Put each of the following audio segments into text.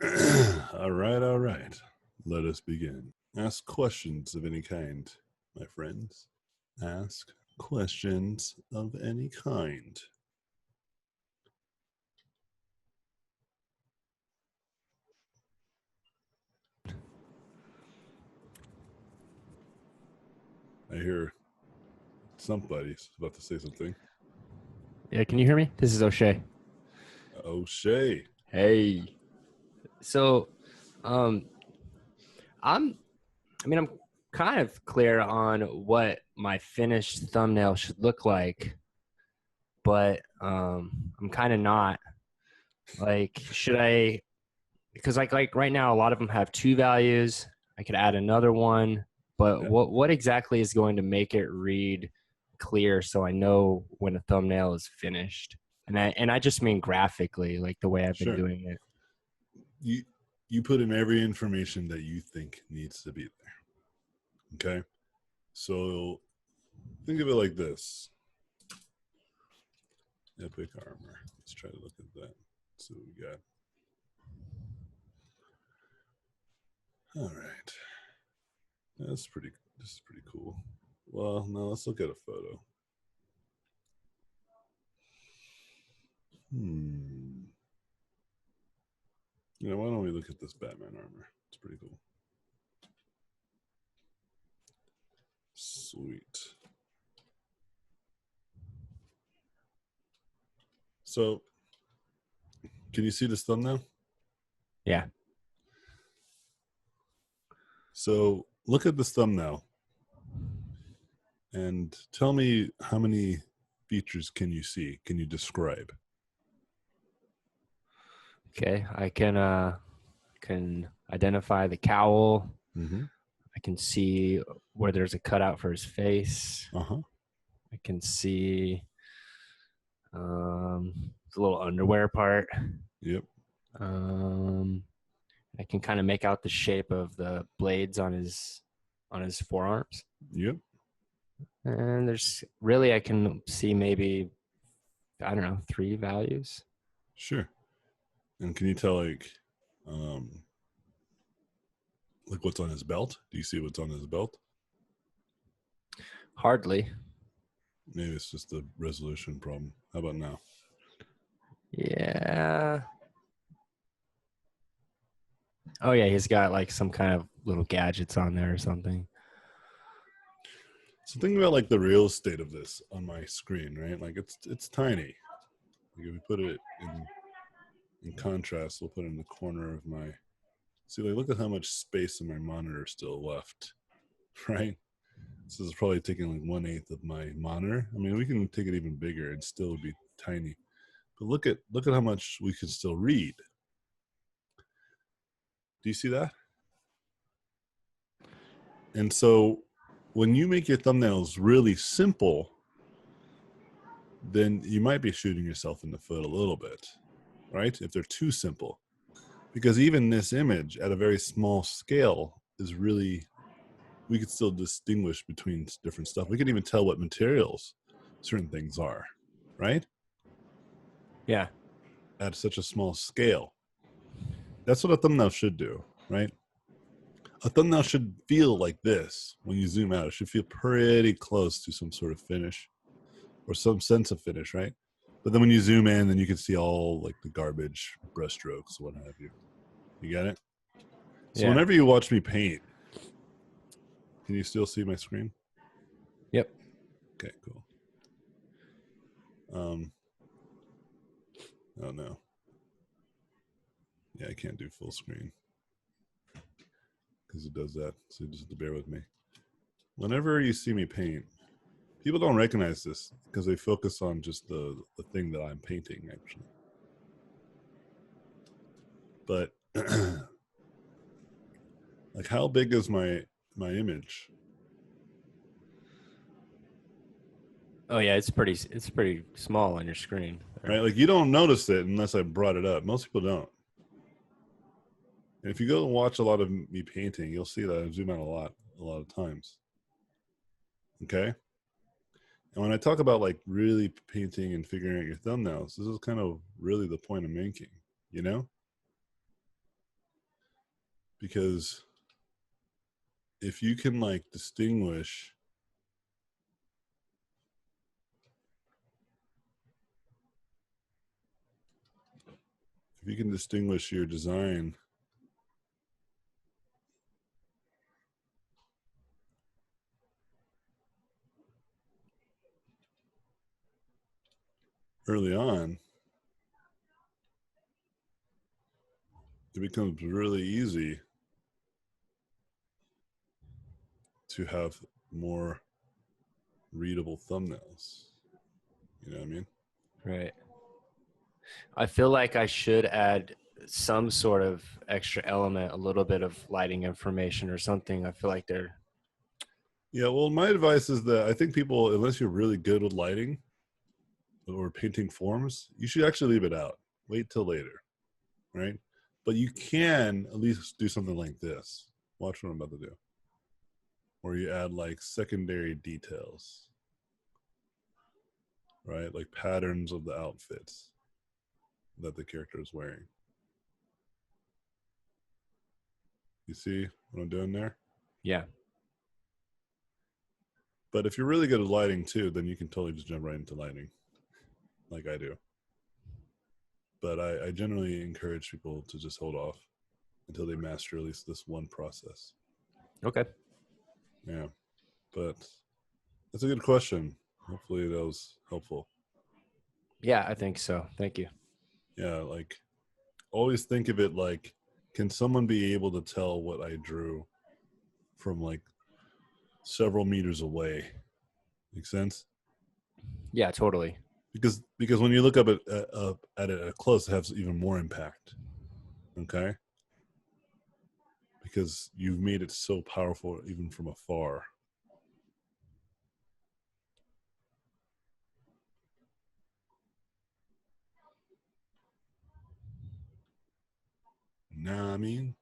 All right, all right. Let us begin. Ask questions of any kind, my friends. Ask questions of any kind. I hear somebody's about to say something. Yeah, can you hear me? This is O'Shea. O'Shea. Hey. So, um, I'm, I'm kind of clear on what my finished thumbnail should look like, but I'm kind of not. Like, should I? Because like right now, a lot of them have two values. I could add another one, but Yeah, what exactly is going to make it read clear so I know when a thumbnail is finished? And I just mean graphically, like the way I've been sure. doing it. You put in every information that you think needs to be there. Okay? So think of it like this. Epic armor. Let's try to look at that. See what we got. All right. That's pretty. This is pretty cool. Well, now let's look at a photo. Why don't we look at this Batman armor? It's pretty cool. Sweet. So, can you see this thumbnail? Yeah. So, look at this thumbnail and tell me how many features can you see? Can you describe? Okay, I can identify the cowl. Mm-hmm. I can see where there's a cutout for his face. Uh-huh. I can see the little underwear part. Yep. Um, I can kind of make out the shape of the blades on his forearms. Yep. And there's really I can see maybe I don't know three values. Sure. And can you tell like what's on his belt? Do you see what's on his belt? Hardly. Maybe it's just a resolution problem. How about now? Yeah. Oh yeah, he's got like some kind of little gadgets on there or something. So think about like the real estate of this on my screen, right? Like it's tiny. Like if we put it in contrast, we'll put it in the corner of my. See, like look at how much space in my monitor still left, right? This is probably taking like 1/8 of my monitor. I mean, we can take it even bigger and still be tiny. But look at how much we can still read. Do you see that? And so when you make your thumbnails really simple, then you might be shooting yourself in the foot a little bit, right? If they're too simple. Because even this image at a very small scale is really, we could still distinguish between different stuff. We can even tell what materials certain things are, right? Yeah. At such a small scale. That's what a thumbnail should do, right? A thumbnail should feel like this when you zoom out. It should feel pretty close to some sort of finish or some sense of finish, right? But then when you zoom in, then you can see all like the garbage brushstrokes, what have you. You got it? So Yeah. whenever you watch me paint, can you still see my screen? Yep. Okay, cool. Oh no. Yeah, I can't do full screen because it does that. So you just have to bear with me. Whenever you see me paint, people don't recognize this because they focus on just the thing that I'm painting actually. But like how big is my image? Oh yeah, it's pretty small on your screen. Right? There. Like you don't notice it unless I brought it up. Most people don't. And if you go and watch a lot of me painting, you'll see that I zoom out a lot of times. Okay? And when I talk about like really painting and figuring out your thumbnails, this is kind of really the point I'm making, you know? because if you can like distinguish your design early on, it becomes really easy to have more readable thumbnails. You know what I mean? Right. I feel like I should add some sort of extra element, a little bit of lighting information or something. I feel like they're Yeah, well, my advice is that I think people, unless you're really good with lighting or painting forms, you should actually leave it out. Wait till later, right? But you can at least do something like this. Watch what I'm about to do. Where you add like secondary details, right? Like patterns of the outfits that the character is wearing. You see what I'm doing there? yeah. But if you're really good at lighting too, then you can totally just jump right into lighting, like I do. But I generally encourage people to just hold off until they master at least this one process. Okay. Yeah, but that's a good question. Hopefully that was helpful. Yeah, I think so. Thank you. Yeah, like always think of it like, can someone be able to tell what I drew from like several meters away? Make sense? Yeah, totally. Because when you look up at it close, it has even more impact. Okay, because you've made it so powerful even from afar. Nah, I mean,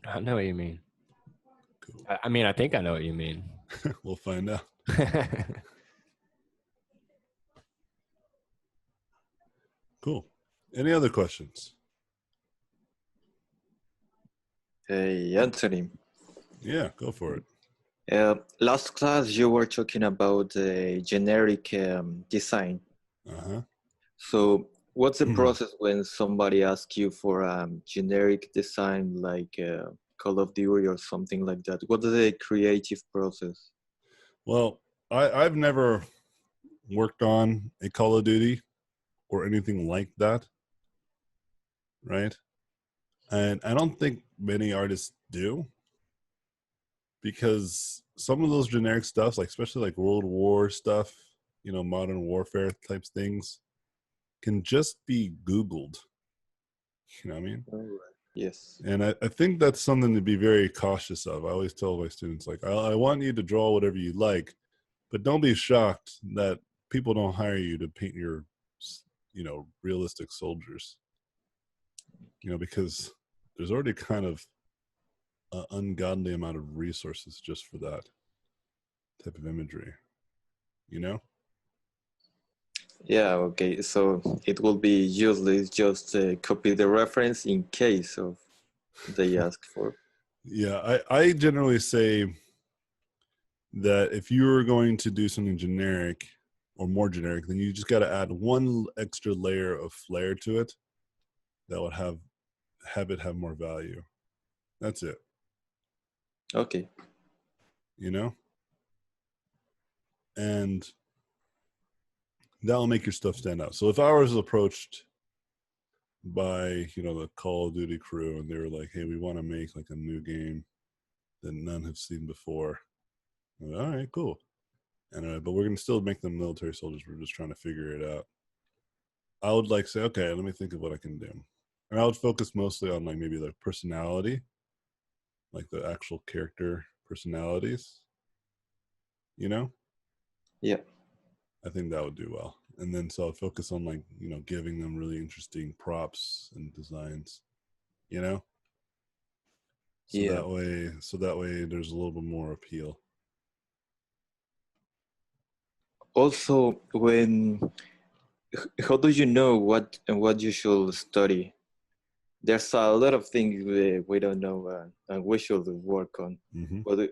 I know what you mean. cool. I mean, I think I know what you mean. We'll find out. Cool. Any other questions? Hey, Anthony. Yeah, go for it. Last class you were talking about generic design. Uh-huh. So what's the process when somebody asks you for generic design like Call of Duty or something like that? What is the creative process? Well, I've never worked on a Call of Duty or anything like that, right? And I don't think many artists do, because some of those generic stuff, like especially like World War stuff, modern warfare types things, can just be Googled. You know what I mean? All right. Yes. And I think that's something to be very cautious of. I always tell my students, like, I want you to draw whatever you like, but don't be shocked that people don't hire you to paint your, realistic soldiers. Because there's already kind of an ungodly amount of resources just for that type of imagery. Yeah, okay. So it will be useless just copy the reference in case of they ask for. Yeah, I generally say that if you're going to do something generic or more generic, then you just got to add one extra layer of flair to it that would have it have more value. That's it. Okay. And that'll make your stuff stand out. So if I was approached by, the Call of Duty crew and they were like, hey, we want to make like a new game that none have seen before. I'm like, all right, cool. And but we're going to still make them military soldiers. We're just trying to figure it out. I would like say, okay, let me think of what I can do. And I would focus mostly on like maybe the personality, like the actual character personalities, Yeah. I think that would do well. And then so I'd focus on like, giving them really interesting props and designs, So Yeah. that way there's a little bit more appeal. Also, how do you know what you should study? there's a lot of things we don't know and we should work on. Mm-hmm. But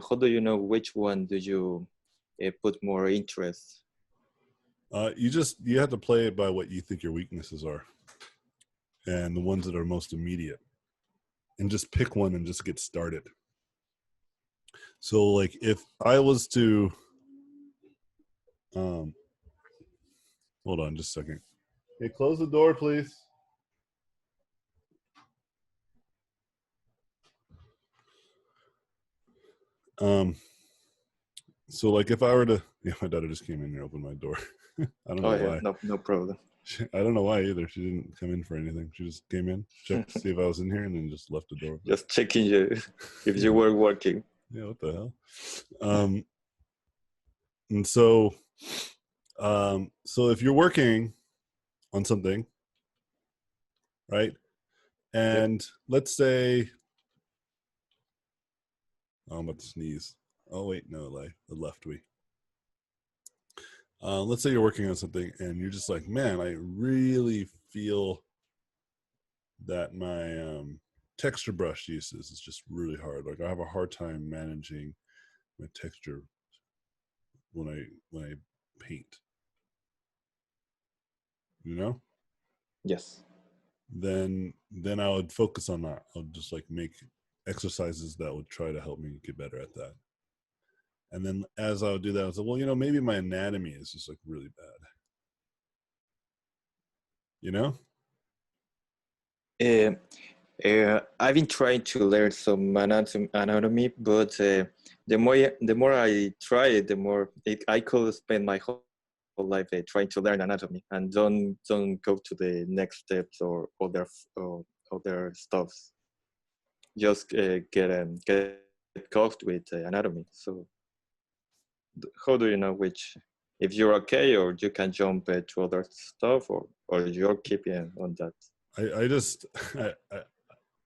how do you know which one do you put more interest? You have to play it by what you think your weaknesses are, and the ones that are most immediate, and just pick one and just get started. So, like, if I was to, hold on just a second. Hey, close the door, please. So like if I were to, yeah, my daughter just came in and opened my door. I don't know why. No problem. I don't know why either. She didn't come in for anything. She just came in, checked to see if I was in here, and then just left the door open. Just checking you if you were working. Yeah, what the hell? And so, so if you're working on something, right? And let's say, oh, I'm about to sneeze. Oh wait, no, it left me. Let's say you're working on something and you're just like, man, I really feel that my texture brush uses is just really hard. Like I have a hard time managing my texture when I paint. You know? Yes. Then I would focus on that. I would just like make exercises that would try to help me get better at that. And then as I would do that, I was like, well, you know, maybe my anatomy is just like really bad. You know? I've been trying to learn some anatomy, but the more I try it, the more I could spend my whole life trying to learn anatomy and don't go to the next steps or other stuffs. Just get caught with anatomy. So how do you know which, if you're okay or you can jump to other stuff or you're keeping on that? I just I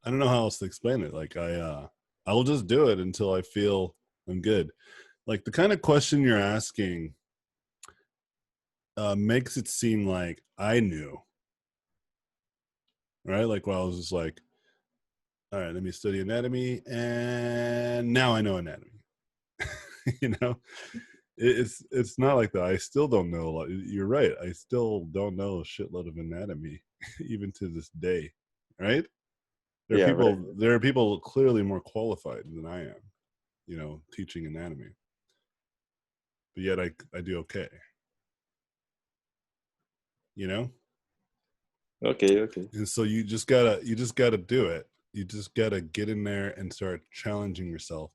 don't know how else to explain it. Like I'll just do it until I feel I'm good. Like the kind of question you're asking makes it seem like I knew, right? Like, well, I was just like, all right, let me study anatomy, and now I know anatomy. You know, it's not like that. I still don't know a lot. You're right. I still don't know a shitload of anatomy, even to this day, right? Yeah, right. There are people clearly more qualified than I am, you know, teaching anatomy. But yet I do okay. You know? Okay. And so you just gotta do it. You just gotta get in there and start challenging yourself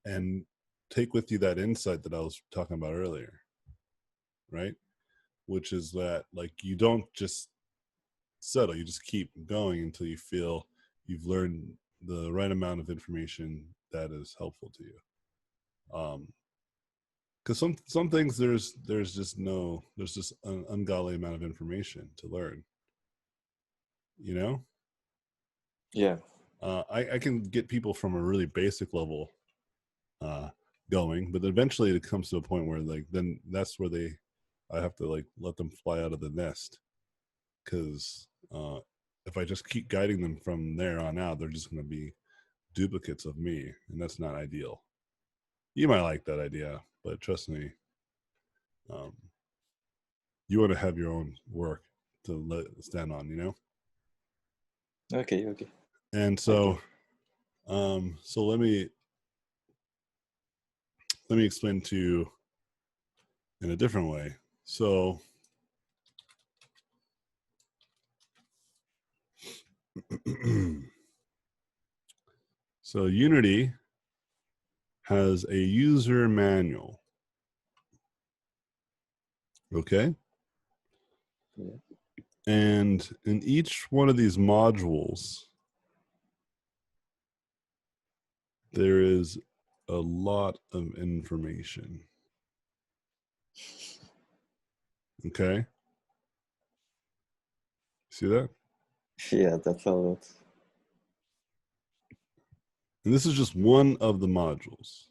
and take with you that insight that I was talking about earlier. Right? Which is that like you don't just settle, you just keep going until you feel you've learned the right amount of information that is helpful to you. Because some things there's just an ungodly amount of information to learn. You know? Yeah. I can get people from a really basic level going, but eventually it comes to a point where like then that's where I have to like let them fly out of the nest, because if I just keep guiding them from there on out, they're just going to be duplicates of me, and that's not ideal. You might like that idea, but trust me, you want to have your own work to stand on, you know? Okay. And so, so let me explain to you in a different way. So, so Unity has a user manual. Okay. Yeah. And in each one of these modules, there is a lot of information. Okay. See that? Yeah, that's a lot. And this is just one of the modules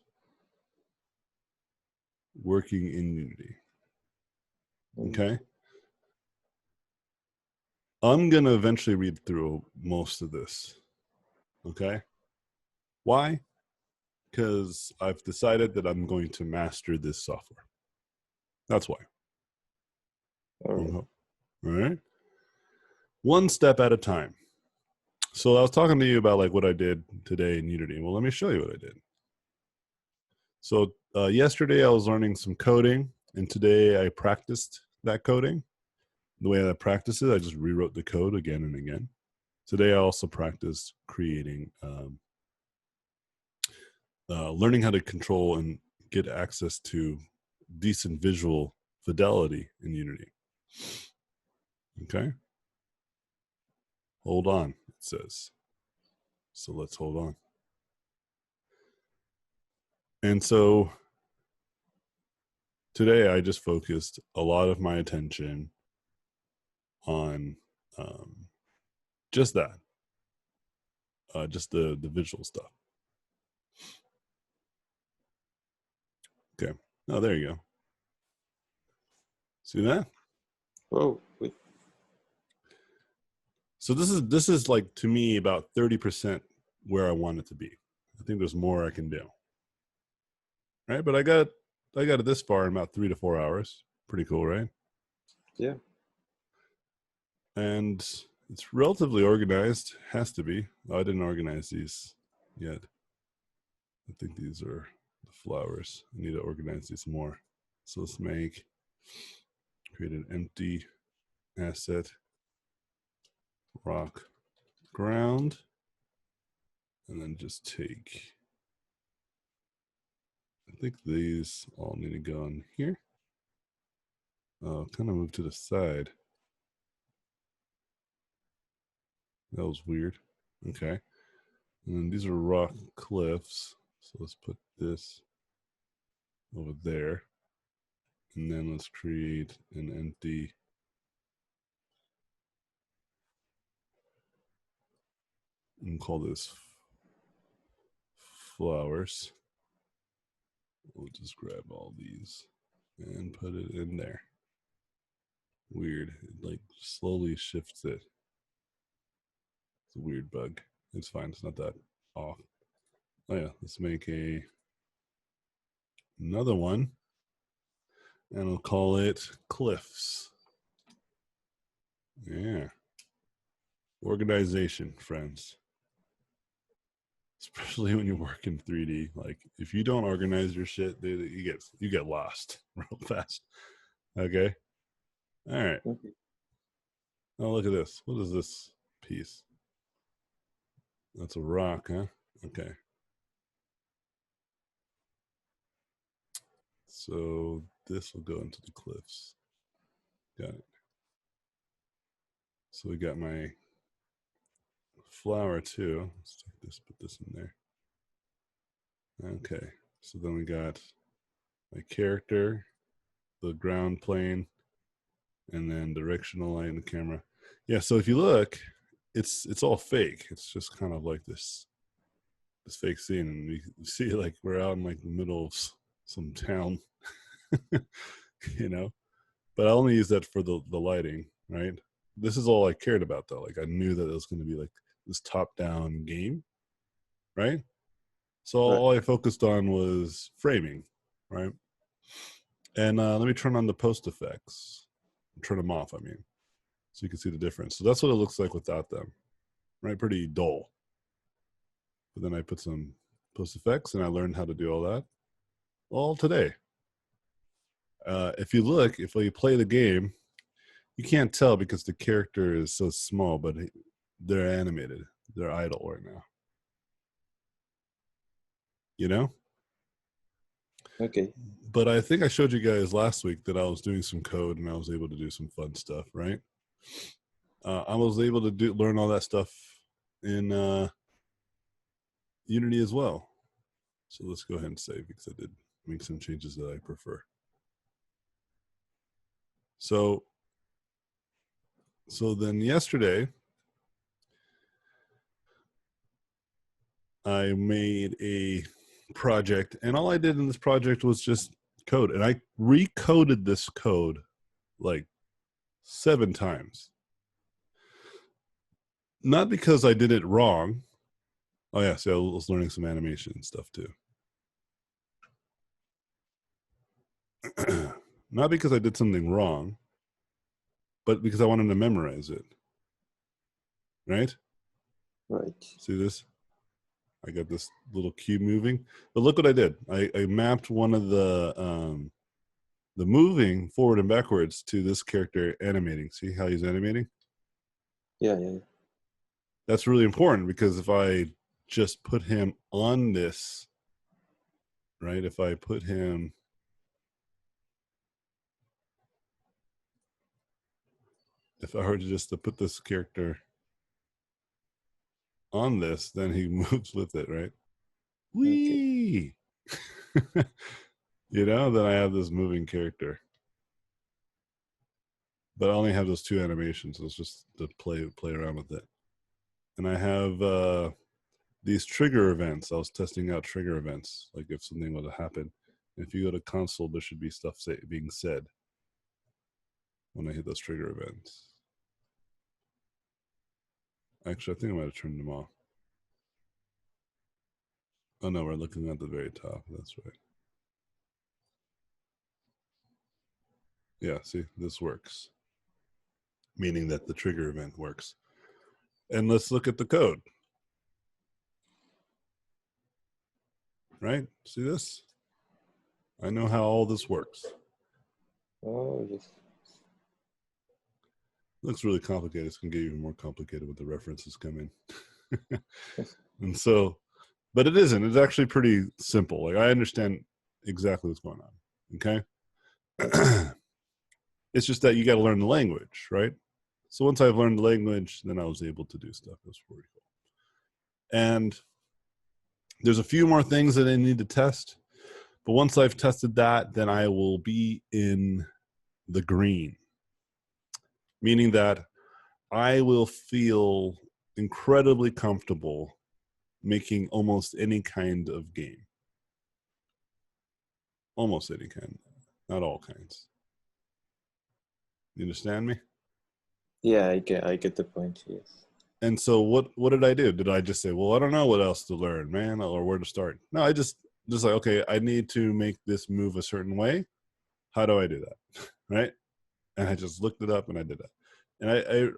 working in Unity. Okay. I'm going to eventually read through most of this. Okay? Why? Because I've decided that I'm going to master this software. That's why. All right? One step at a time. So I was talking to you about like what I did today in Unity. Well, let me show you what I did. So yesterday I was learning some coding, and today I practiced that coding. The way I practice it, I just rewrote the code again and again. Today I also practiced creating, learning how to control and get access to decent visual fidelity in Unity. Okay? Hold on, it says. So let's hold on. And so today I just focused a lot of my attention on just that, just the visual stuff. Okay. Oh, there you go. See that? Oh, wait. So this is like, to me, about 30% where I want it to be. I think there's more I can do. Right? But I got it this far in about 3 to 4 hours. Pretty cool, right? Yeah. And it's relatively organized. Has to be. Oh, I didn't organize these yet. I think these are the flowers. I need to organize these more. So let's create an empty asset, rock, ground, and then just take, I think these all need to go in here. Oh, kind of move to the side. That was weird. Okay. And then these are rock cliffs. So let's put this over there. And then let's create an empty and call this flowers. We'll just grab all these and put it in there. Weird. It like slowly shifts it. It's a weird bug. It's fine. It's not that off. Oh yeah, let's make another one. And we'll call it cliffs. Yeah. Organization, friends. Especially when you work in 3D. Like, if you don't organize your shit, you get lost real fast. Okay? All right. Okay. Oh, look at this. What is this piece? That's a rock, huh? Okay. So this will go into the cliffs. Got it. So we got my flower too. Let's take this, put this in there. Okay. So then we got my character, the ground plane, and then directional light in the camera. Yeah, so if you look, it's all fake. It's just kind of like this fake scene, and we see like we're out in like the middle of some town, you know. But I only use that for the lighting, right? This is all I cared about though. Like I knew that it was going to be like this top-down game, right? So all I focused on was framing, right? And let me turn on the post effects. Turn them off, I mean, so you can see the difference. So that's what it looks like without them, right? Pretty dull. But then I put some post effects and I learned how to do all that all today. If you look, if you play the game, you can't tell because the character is so small, but they're animated. They're idle right now. You know? Okay. But I think I showed you guys last week that I was doing some code and I was able to do some fun stuff, right? I was able to learn all that stuff in Unity as well. So let's go ahead and save because I did make some changes that I prefer. So then yesterday, I made a project, and all I did in this project was just code, and I recoded this code like 7 times. Not because I did it wrong. Oh yeah, see, I was learning some animation and stuff too. Not because I did something wrong, but because I wanted to memorize it. Right? Right. See this? I got this little cube moving. But look what I did. I mapped one of the moving forward and backwards to this character animating. See how he's animating? Yeah. That's really important because if I just put him on this, right? If I put him, if I were to just to put this character on this, then he moves with it, right? Whee! You know, then I have this moving character. But I only have those two animations. So it's just to play around with it. And I have these trigger events. I was testing out trigger events, like if something were to happen. If you go to console, there should be stuff being said when I hit those trigger events. Actually, I think I might have turned them off. Oh no, we're looking at the very top. That's right. Yeah, see, this works. Meaning that the trigger event works. And let's look at the code. Right? See this? I know how all this works. Oh, yes. Looks really complicated. It's going to get even more complicated with the references come in. And so, but it isn't. It's actually pretty simple. Like I understand exactly what's going on. Okay. It's just that you got to learn the language, right? So once I've learned the language, then I was able to do stuff. That's pretty cool. And there's a few more things that I need to test. But once I've tested that, then I will be in the green. Meaning that I will feel incredibly comfortable making almost any kind of game. Almost any kind, not all kinds. You understand me? Yeah, I get the point. Yes. And so what did I do? Did I just say, well, I don't know what else to learn, man, or where to start? No, I just like, okay, I need to make this move a certain way. How do I do that? Right? And I just looked it up and I did that. And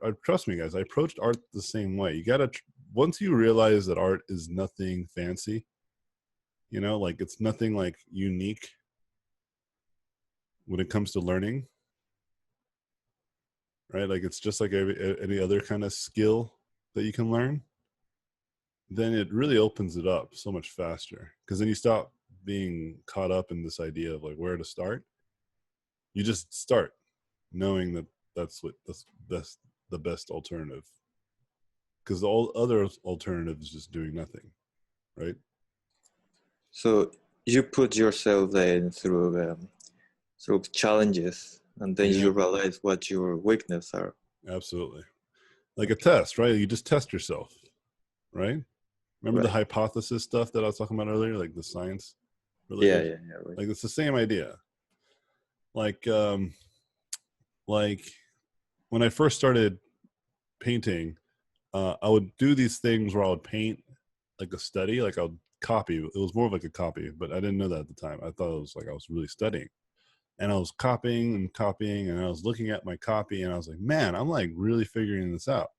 I trust me, guys, I approached art the same way. You got to, once you realize that art is nothing fancy, you know, like it's nothing like unique when it comes to learning, right? Like it's just like any other kind of skill that you can learn, then it really opens it up so much faster. Because then you stop being caught up in this idea of like where to start. You just start knowing that that's the best alternative. Because all other alternatives just doing nothing, right? So you put yourself then through challenges, and then you realize what your weaknesses are. Absolutely. Like a test, right? You just test yourself, right? Remember the hypothesis stuff that I was talking about earlier, like the science related? Yeah, right. Like it's the same idea. Like when I first started painting, I would do these things where I would paint like a study, like I would copy. It was more of like a copy, but I didn't know that at the time. I thought it was like I was really studying. And I was copying and copying, and I was looking at my copy, and I was like, man, I'm like really figuring this out.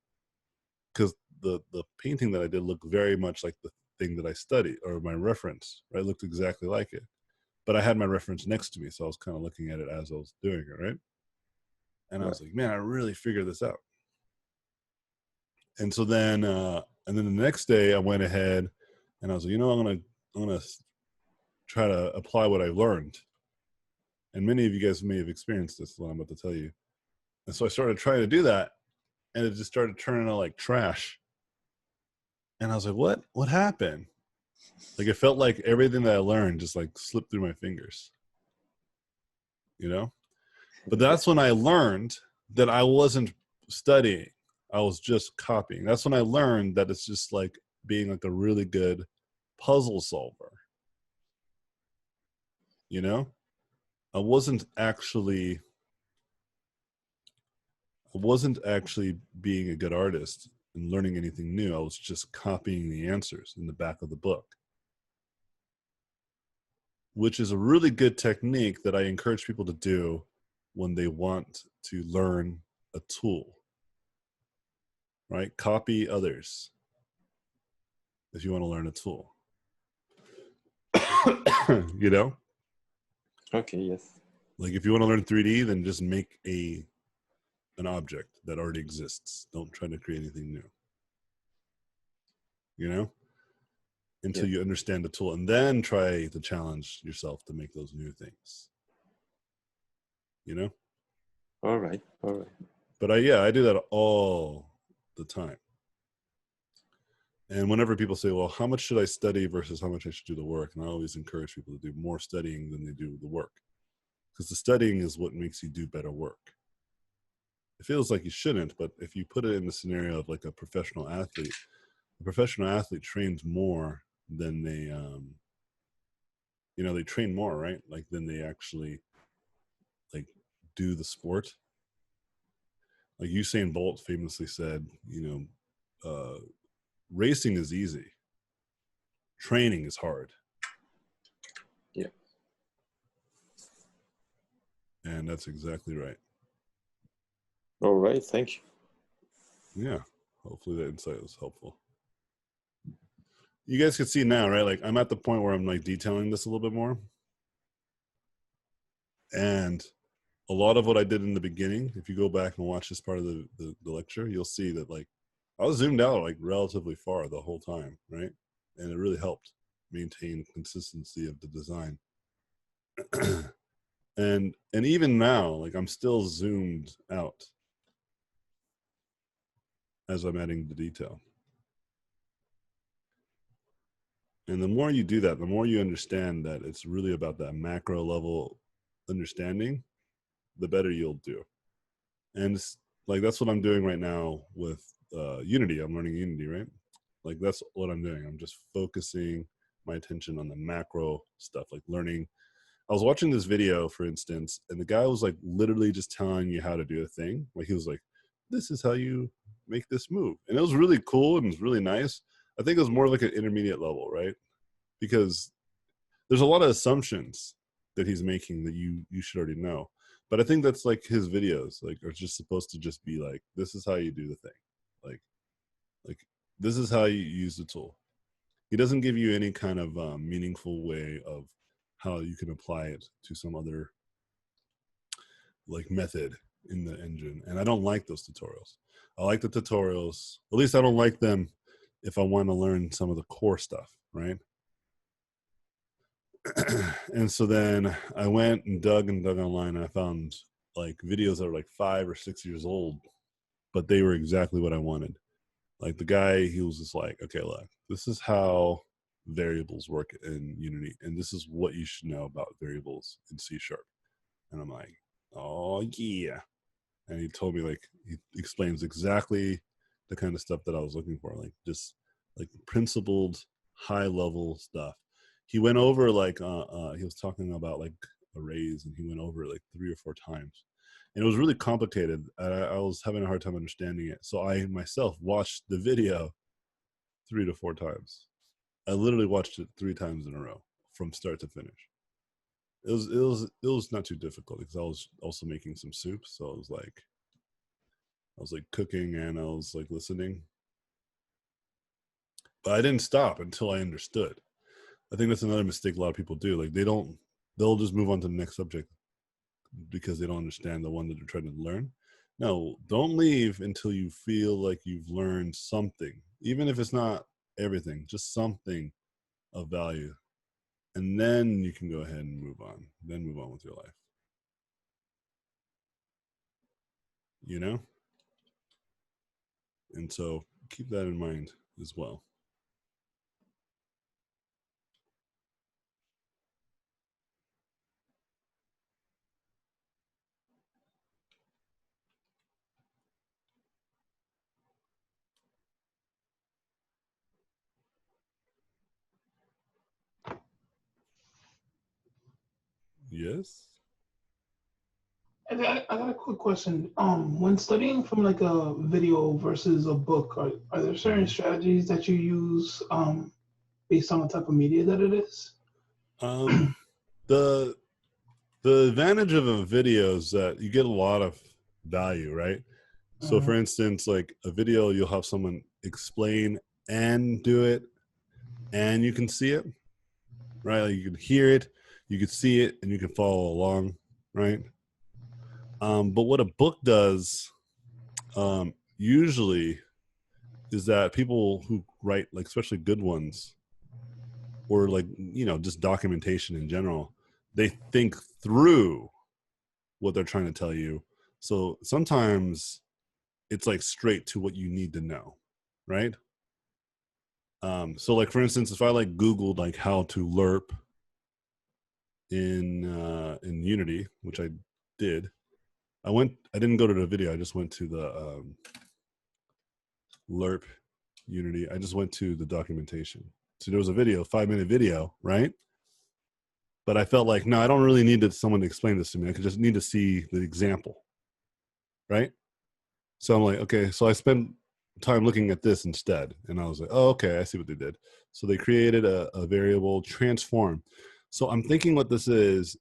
Because the painting that I did looked very much like the thing that I studied, or my reference, right? It looked exactly like it. But I had my reference next to me, so I was kind of looking at it as I was doing it, right? And I was like, man, I really figured this out. And so then, and then the next day, I went ahead and I was like, you know, I'm gonna try to apply what I learned. And many of you guys may have experienced this, what I'm about to tell you. And so I started trying to do that, and it just started turning out like trash. And I was like, what happened? Like it felt like everything that I learned just like slipped through my fingers, you know? But that's when I learned that I wasn't studying. I was just copying. That's when I learned that it's just like being like a really good puzzle solver. You know? I wasn't actually being a good artist. and learning anything new. I was just copying the answers in the back of the book, which is a really good technique that I encourage people to do when they want to learn a tool, right? Copy others if you want to learn a tool. You know? Okay, yes. Like if you want to learn 3D, then just make an object that already exists. Don't try to create anything new. You know? Until you understand the tool, and then try to challenge yourself to make those new things. You know? All right. But I do that all the time. And whenever people say, well, how much should I study versus how much I should do the work? And I always encourage people to do more studying than they do the work. Because the studying is what makes you do better work. It feels like you shouldn't, but if you put it in the scenario of like a professional athlete trains more than they, they train more, right? Like than they actually like do the sport. Like Usain Bolt famously said, racing is easy. Training is hard. Yeah. And that's exactly right. All right. Thank you. Yeah. Hopefully that insight was helpful. You guys can see now, right? Like I'm at the point where I'm like detailing this a little bit more. And a lot of what I did in the beginning, if you go back and watch this part of the lecture, you'll see that like I was zoomed out like relatively far the whole time, right? And it really helped maintain consistency of the design. and even now, like I'm still zoomed out as I'm adding the detail. And the more you do that, the more you understand that it's really about that macro level understanding, the better you'll do. And like that's what I'm doing right now with Unity. I'm learning Unity, right? Like that's what I'm doing. I'm just focusing my attention on the macro stuff, like learning. I was watching this video, for instance, and the guy was like literally just telling you how to do a thing. Like he was like, this is how you make this move. And it was really cool and it was really nice. I think it was more like an intermediate level, right? Because there's a lot of assumptions that he's making that you should already know. But I think that's like his videos, like are just supposed to just be like, this is how you do the thing. Like this is how you use the tool. He doesn't give you any kind of meaningful way of how you can apply it to some other like method in the engine. And I don't like those tutorials. I like the tutorials. At least I don't like them if I want to learn some of the core stuff, right? And so then I went and dug online, and I found like videos that were like 5 or 6 years old, but they were exactly what I wanted. Like the guy, he was just like, okay, look, this is how variables work in Unity, and this is what you should know about variables in C#. And I'm like, oh yeah. And he told me, like, he explains exactly the kind of stuff that I was looking for, like just like principled high level stuff. He went over like he was talking about like arrays, and he went over it like 3 or 4 times, and it was really complicated. I was having a hard time understanding it, so I myself watched the video 3 to 4 times. I literally watched it 3 times in a row from start to finish. It was not too difficult because I was also making some soup, so I was like cooking and I was like listening, but I didn't stop until I understood. I think that's another mistake a lot of people do. Like they'll just move on to the next subject because they don't understand the one that they're trying to learn. No, don't leave until you feel like you've learned something, even if it's not everything, just something of value. And then you can go ahead and move on. Then move on with your life. You know? And so keep that in mind as well. Yes? I got a quick question. When studying from like a video versus a book, are there certain strategies that you use based on the type of media that it is? The advantage of a video is that you get a lot of value, right? So for instance, like a video, you'll have someone explain and do it, and you can see it, right? Like you can hear it, you can see it, and you can follow along, right? But what a book does usually is that people who write, like especially good ones, or like, you know, just documentation in general, they think through what they're trying to tell you. So sometimes it's like straight to what you need to know, right? So like for instance, if I like Googled like how to lerp in Unity, which I did, I didn't go to the video, I just went to the lerp Unity. I just went to the documentation. So there was a video, 5-minute video, right? But I felt like, no, I don't really need someone to explain this to me. I could just need to see the example, right? So I'm like, okay, so I spent time looking at this instead. And I was like, oh, okay, I see what they did. So they created a variable transform. So I'm thinking what this is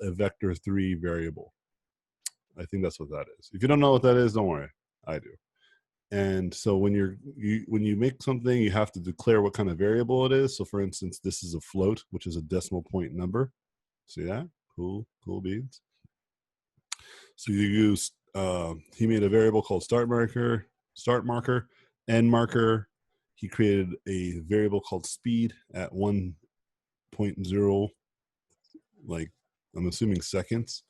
a vector3 variable. I think that's what that is. If you don't know what that is, don't worry, I do. And so when when you make something, you have to declare what kind of variable it is. So for instance, this is a float, which is a decimal point number. See that? Cool beans. So you use, he made a variable called start marker, end marker. He created a variable called speed at 1.0, like I'm assuming seconds.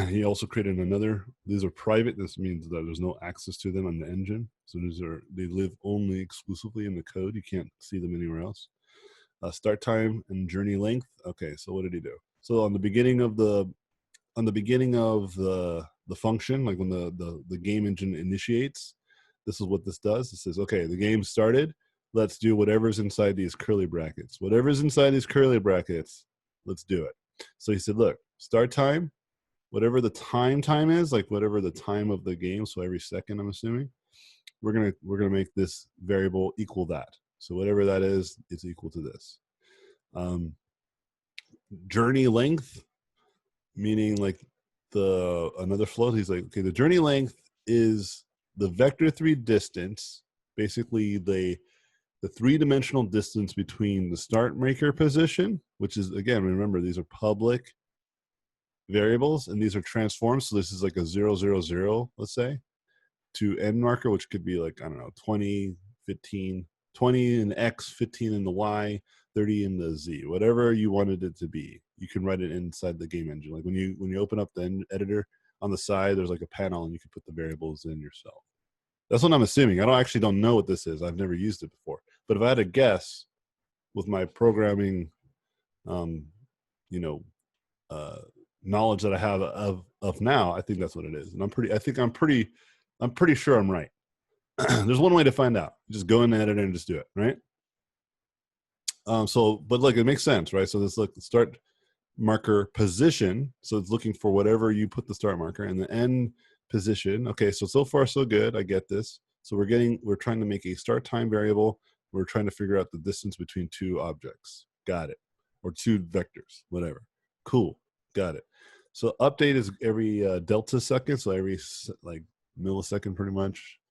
He also created another, these are private. This means that there's no access to them on the engine. So they live only exclusively in the code. You can't see them anywhere else. Start time and journey length. Okay, so what did he do? So on the beginning of the function, like when the game engine initiates, this is what this does. It says, okay, the game started. Let's do whatever's inside these curly brackets. Whatever's inside these curly brackets, let's do it. So he said, look, start time, whatever the time is, like whatever the time of the game, so every second, I'm assuming, we're gonna make this variable equal that. So whatever that is, it's equal to this. Journey length, meaning like another float. He's like, okay, the journey length is the vector3 distance, basically the three-dimensional distance between the start maker position, which is, again, remember, these are public variables, and these are transforms. So this is like a 0, 0, 0, let's say, to end marker, which could be like, I don't know, 20, 15, 20 in X, 15 in the Y, 30 in the Z, whatever you wanted it to be. You can write it inside the game engine. Like when you open up the editor, on the side, there's like a panel and you can put the variables in yourself. That's what I'm assuming. I don't know what this is. I've never used it before. But if I had to guess with my programming, knowledge that I have of now, I think that's what it is. And I'm pretty sure I'm right. There's one way to find out. Just go in the editor and just do it, right? But look, it makes sense, right? So this, look, start marker position. So it's looking for whatever you put the start marker, and the end position. Okay, so far so good. I get this. So we're trying to make a start time variable. We're trying to figure out the distance between two objects. Got it. Or two vectors, whatever. Cool. Got it. So update is every delta second. So every like millisecond, pretty much.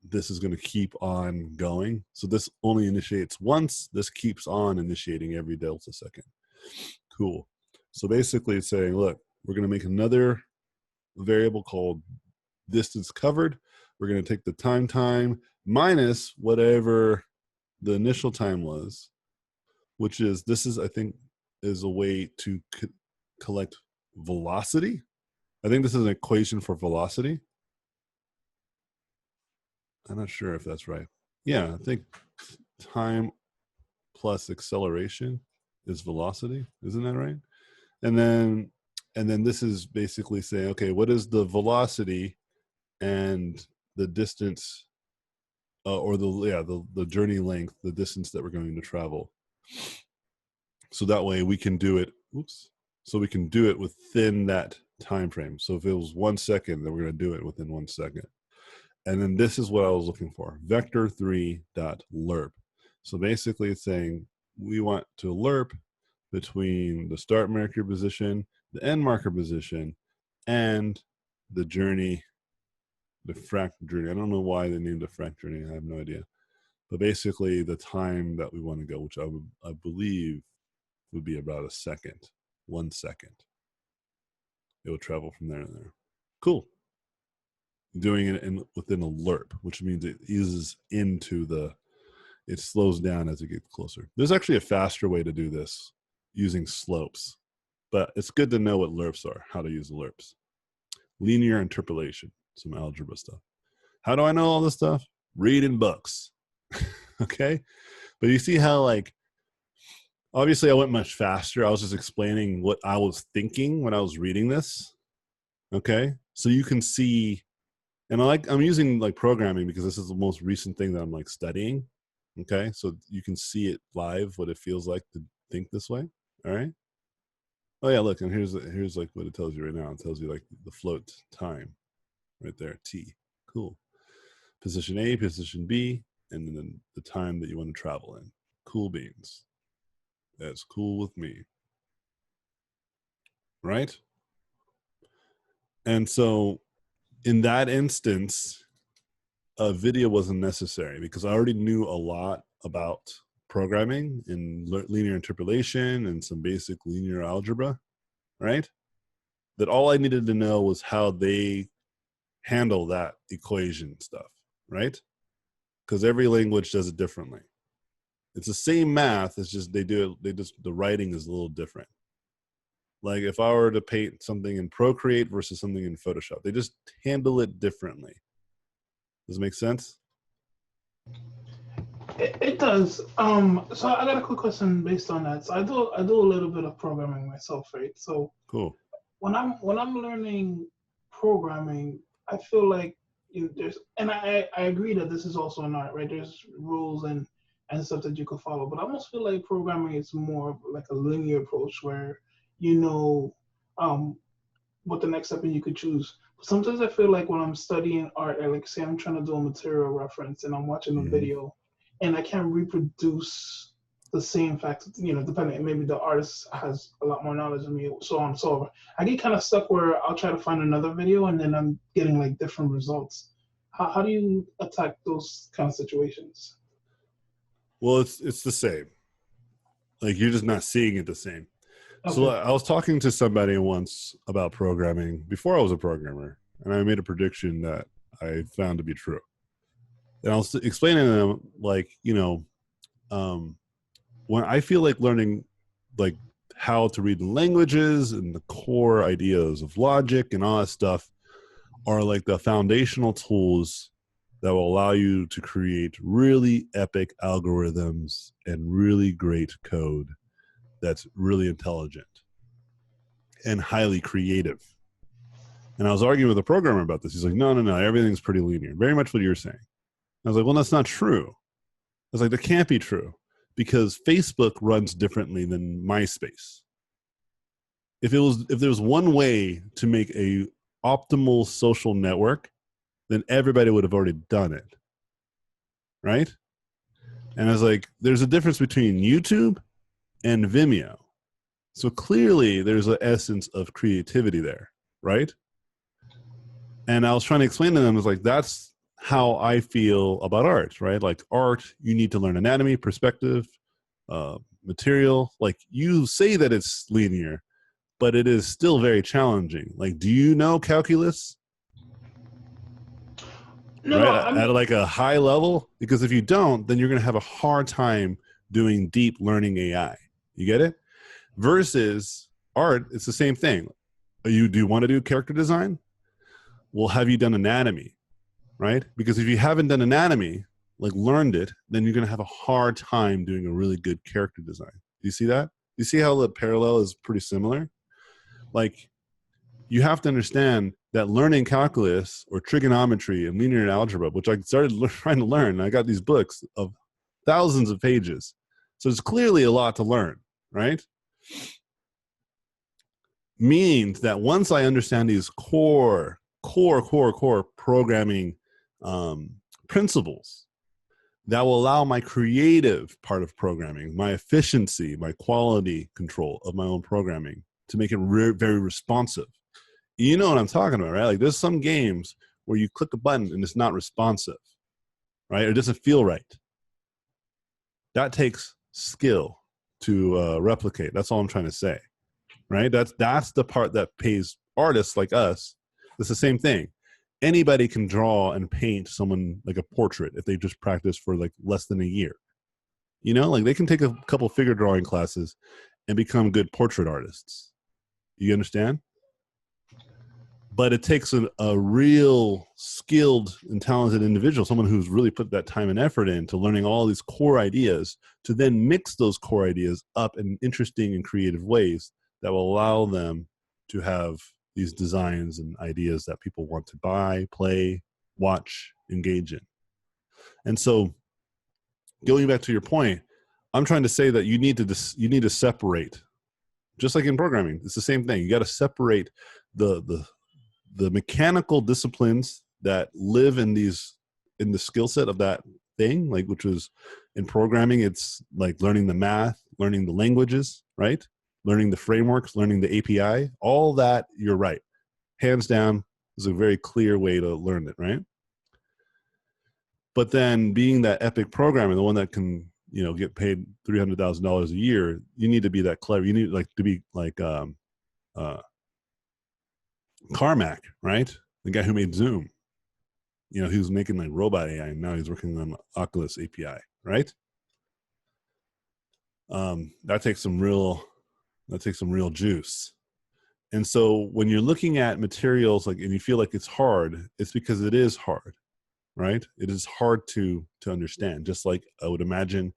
This is going to keep on going. So this only initiates once. This keeps on initiating every delta second. Cool. So basically it's saying, look, we're going to make another variable called distance covered. We're going to take the time minus whatever the initial time was, which is, I think, is a way to collect velocity. I think this is an equation for velocity. I'm not sure if that's right. Yeah, I think time plus acceleration is velocity. Isn't that right? And then this is basically saying, okay, what is the velocity and the distance, or the journey length, the distance that we're going to travel. So that way we can do it. So we can do it within that time frame. So if it was 1 second, then we're going to do it within 1 second. And then this is what I was looking for, vector3.lerp. So basically it's saying we want to lerp between the start marker position, the end marker position, and the journey, the frac journey. I don't know why they named it frac journey. I have no idea. But basically the time that we want to go, which I believe would be about a second, 1 second. It will travel from there to there. Cool. Doing it within a lerp, which means it eases into it slows down as it gets closer. There's actually a faster way to do this using slopes, but it's good to know what lerps are, how to use lerps. Linear interpolation, some algebra stuff. How do I know all this stuff? Reading books. Okay? But you see how, like, obviously I went much faster. I was just explaining what I was thinking when I was reading this. Okay? So you can see, and I'm using like programming because this is the most recent thing that I'm like studying. Okay? So you can see it live, what it feels like to think this way. All right? Oh yeah, look, and here's like what it tells you right now. It tells you like the float time right there, T. Cool. Position A, position B, and then the time that you want to travel in. Cool beans. That's cool with me. Right? And so in that instance, a video wasn't necessary because I already knew a lot about programming and linear interpolation and some basic linear algebra, right? That all I needed to know was how they handle that equation stuff, right? Because every language does it differently. It's the same math, it's just the writing is a little different. Like if I were to paint something in Procreate versus something in Photoshop, they just handle it differently. Does it make sense? It does. So I got a quick question based on that. So I do a little bit of programming myself, right? So cool. When I'm learning programming, I feel like there's, and I agree that this is also an art, right? There's rules and stuff that you can follow, but I almost feel like programming is more of like a linear approach where you know what the next step and you could choose. But sometimes I feel like when I'm studying art, like say I'm trying to do a material reference and I'm watching a video and I can't reproduce the same facts, depending, maybe the artist has a lot more knowledge than me, so on and so on. I get kind of stuck where I'll try to find another video and then I'm getting like different results. How do you attack those kind of situations? Well, it's the same. Like you're just not seeing it the same. Okay. So I was talking to somebody once about programming before I was a programmer, and I made a prediction that I found to be true. And I was explaining to them, like, when I feel like learning, like how to read the languages and the core ideas of logic and all that stuff are like the foundational tools that will allow you to create really epic algorithms and really great code that's really intelligent and highly creative. And I was arguing with a programmer about this. He's like, no, everything's pretty linear. Very much what you're saying. I was like, well, that's not true. I was like, that can't be true because Facebook runs differently than MySpace. If there was one way to make a optimal social network, then everybody would have already done it. Right? And I was like, there's a difference between YouTube and Vimeo. So clearly there's an essence of creativity there, right? And I was trying to explain to them, I was like, that's how I feel about art, right? Like art, you need to learn anatomy, perspective, material. Like you say that it's linear, but it is still very challenging. Like, do you know calculus? No, right? At like a high level? Because if you don't, then you're going to have a hard time doing deep learning AI. You get it? Versus art, it's the same thing. Do you want to do character design? Well, have you done anatomy, right? Because if you haven't done anatomy, like learned it, then you're going to have a hard time doing a really good character design. Do you see that? You see how the parallel is pretty similar? Like, you have to understand that learning calculus or trigonometry and linear algebra, which I started trying to learn, I got these books of thousands of pages. So there's clearly a lot to learn, right? means that once I understand these core programming principles that will allow my creative part of programming, my efficiency, my quality control of my own programming to make it very responsive. You know what I'm talking about, right? Like there's some games where you click a button and it's not responsive, right? It doesn't feel right. That takes skill to replicate. That's all I'm trying to say, right? That's the part that pays artists like us. It's the same thing. Anybody can draw and paint someone like a portrait if they just practice for like less than a year. You know, like they can take a couple figure drawing classes and become good portrait artists. You understand? But it takes a real skilled and talented individual, someone who's really put that time and effort into learning all these core ideas, to then mix those core ideas up in interesting and creative ways that will allow them to have these designs and ideas that people want to buy, play, watch, engage in. And so going back to your point, I'm trying to say that you need to separate, just like in programming, it's the same thing. You got to separate the mechanical disciplines that live in the skill set of that thing, like, which was in programming, it's like learning the math, learning the languages, right? Learning the frameworks, learning the API, all that. You're right. Hands down is a very clear way to learn it, right? But then being that epic programmer, the one that can, you know, get paid $300,000 a year, you need to be that clever. You need like to be like Carmack, right? The guy who made Zoom. You know, he was making like robot AI, and now he's working on Oculus API, right? That takes some real juice. And so when you're looking at materials like, and you feel like it's hard, it's because it is hard, right? It is hard to understand. Just like I would imagine,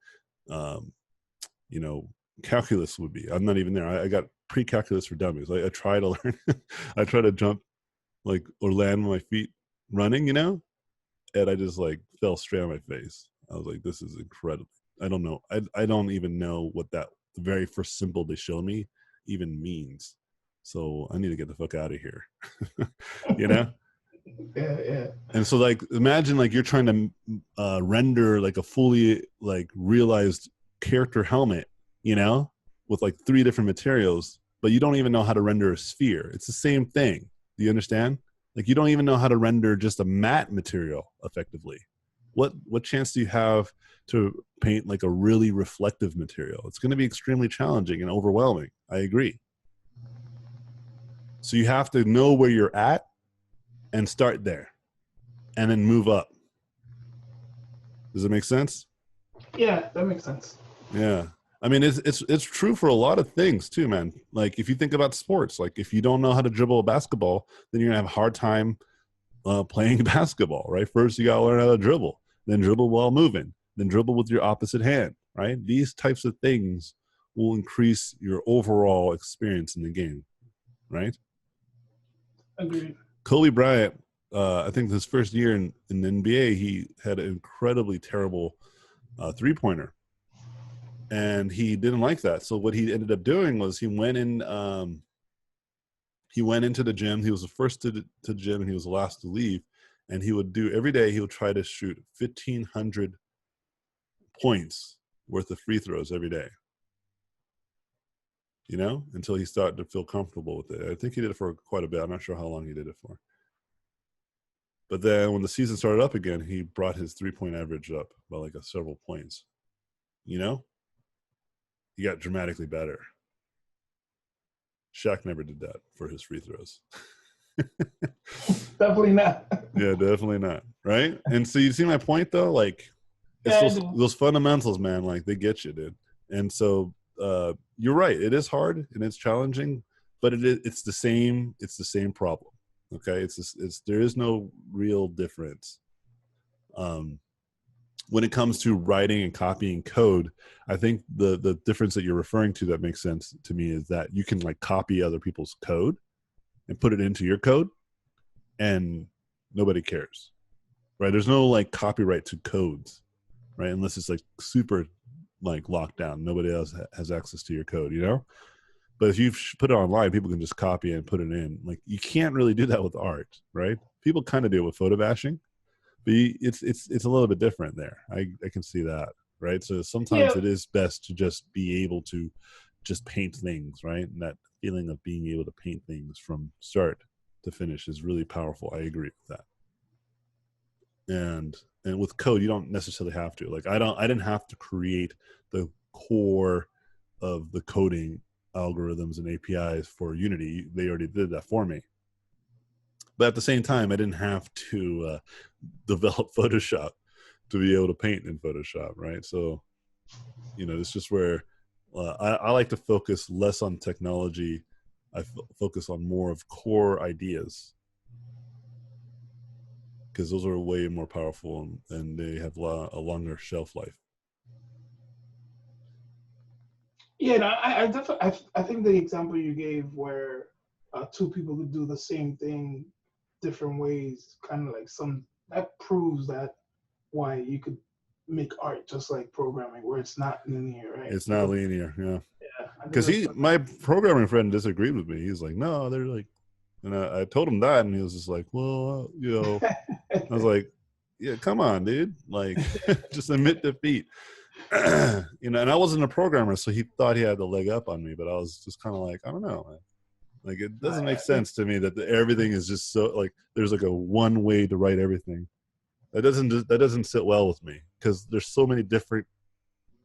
you know, calculus would be. I'm not even there. I got pre-calculus for dummies. I try to learn. I try to jump like or land on my feet running, you know, and I just like fell straight on my face. I was like, this is incredible. I don't know. I don't even know what that the very first symbol they showed me even means. So I need to get the fuck out of here. You know? Yeah. And so like imagine like you're trying to render like a fully like realized character helmet, you know, with like 3 different materials, but you don't even know how to render a sphere. It's the same thing. Do you understand? Like you don't even know how to render just a matte material effectively. What chance do you have to paint like a really reflective material? It's going to be extremely challenging and overwhelming. I agree. So you have to know where you're at and start there and then move up. Does it make sense? Yeah, that makes sense. Yeah. I mean, it's true for a lot of things too, man. Like if you think about sports, like if you don't know how to dribble a basketball, then you're gonna have a hard time playing basketball, right? First, you gotta learn how to dribble, then dribble while moving, then dribble with your opposite hand, right? These types of things will increase your overall experience in the game, right? Agreed. Kobe Bryant, I think his first year in the NBA, he had an incredibly terrible three-pointer. And he didn't like that. So what he ended up doing was he went into the gym. He was the first to the gym and he was the last to leave. And he would do every day, he would try to shoot 1,500 points worth of free throws every day. You know, until he started to feel comfortable with it. I think he did it for quite a bit. I'm not sure how long he did it for. But then when the season started up again, he brought his 3-point average up by like several points. You know? He got dramatically better. Shaq never did that for his free throws. Definitely not. Yeah, definitely not. Right? And so you see my point though? Like it's those fundamentals, man, like they get you, dude. And so you're right. It is hard and it's challenging, but it's the same problem. Okay? There is no real difference. When it comes to writing and copying code, I think the difference that you're referring to that makes sense to me is that you can like copy other people's code and put it into your code and nobody cares, right? There's no like copyright to codes, right? Unless it's like super like locked down. Nobody else has access to your code, you know? But if you put it online, people can just copy it and put it in. Like, you can't really do that with art, right? People kind of do it with photo bashing, but it's a little bit different there. I can see that, right? So sometimes it is best to just be able to just paint things, right? And that feeling of being able to paint things from start to finish is really powerful. I agree with that. And with code, you don't necessarily have to. Like, I didn't have to create the core of the coding algorithms and APIs for Unity. They already did that for me. But at the same time, I didn't have to develop Photoshop to be able to paint in Photoshop, right? So, it's just where I like to focus less on technology. I focus on more of core ideas, because those are way more powerful and they have a longer shelf life. Yeah, no, I definitely, I think the example you gave where two people could do the same thing different ways, kind of like that proves that why you could make art just like programming, where it's not linear, right? It's not linear, yeah. Yeah, because my programming friend disagreed with me. He's like, no, they're like, and I told him that, and he was just like, well, I was like, yeah, come on, dude, like, just admit defeat. And I wasn't a programmer, so he thought he had the leg up on me, but I was just kind of like, I don't know, man. Like, it doesn't make sense to me that everything is just so, like, there's like a one way to write everything. That doesn't sit well with me, because there's so many different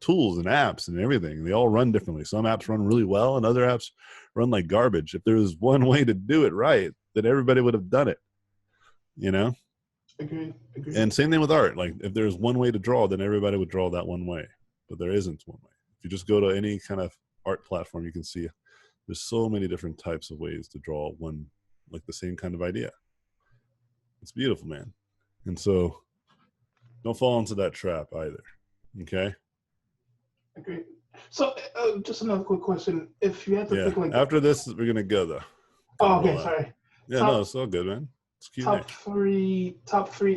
tools and apps and everything. They all run differently. Some apps run really well and other apps run like garbage. If there was one way to do it right, then everybody would have done it, Agreed. And same thing with art. Like, if there's one way to draw, then everybody would draw that one way, but there isn't one way. If you just go to any kind of art platform, you can see there's so many different types of ways to draw one, like the same kind of idea. It's beautiful, man. And so don't fall into that trap either. Okay. Agreed. So just another quick question. If you had to pick, like, after this, we're going to go though. Oh, okay. Sorry. Yeah, no, it's all good, man. Top three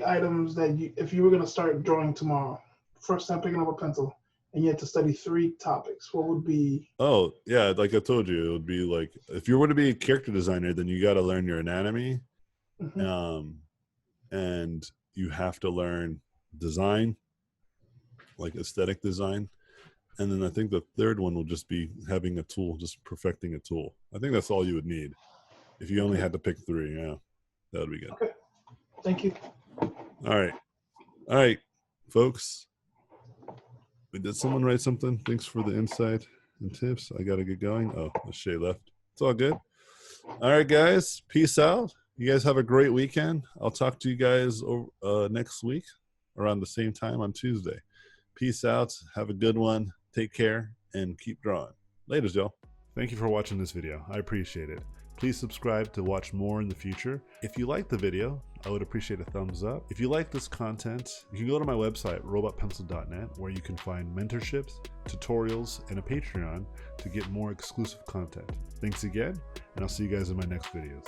items that if you were going to start drawing tomorrow, first time picking up a pencil, and you had to study 3 topics, what would be? Oh, yeah, like I told you, it would be like, if you were to be a character designer, then you got to learn your anatomy, and you have to learn design, like aesthetic design, and then I think the third one will just be having a tool, just perfecting a tool. I think that's all you would need if you only had to pick 3. Yeah, that would be good. Okay, thank you. All right, folks. Did someone write something? Thanks for the insight and tips. I got to get going. Oh, Shay left. It's all good. All right, guys. Peace out. You guys have a great weekend. I'll talk to you guys next week around the same time on Tuesday. Peace out. Have a good one. Take care and keep drawing. Laters, y'all. Thank you for watching this video. I appreciate it. Please subscribe to watch more in the future. If you like the video, I would appreciate a thumbs up. If you like this content, you can go to my website, robotpencil.net, where you can find mentorships, tutorials, and a Patreon to get more exclusive content. Thanks again, and I'll see you guys in my next videos.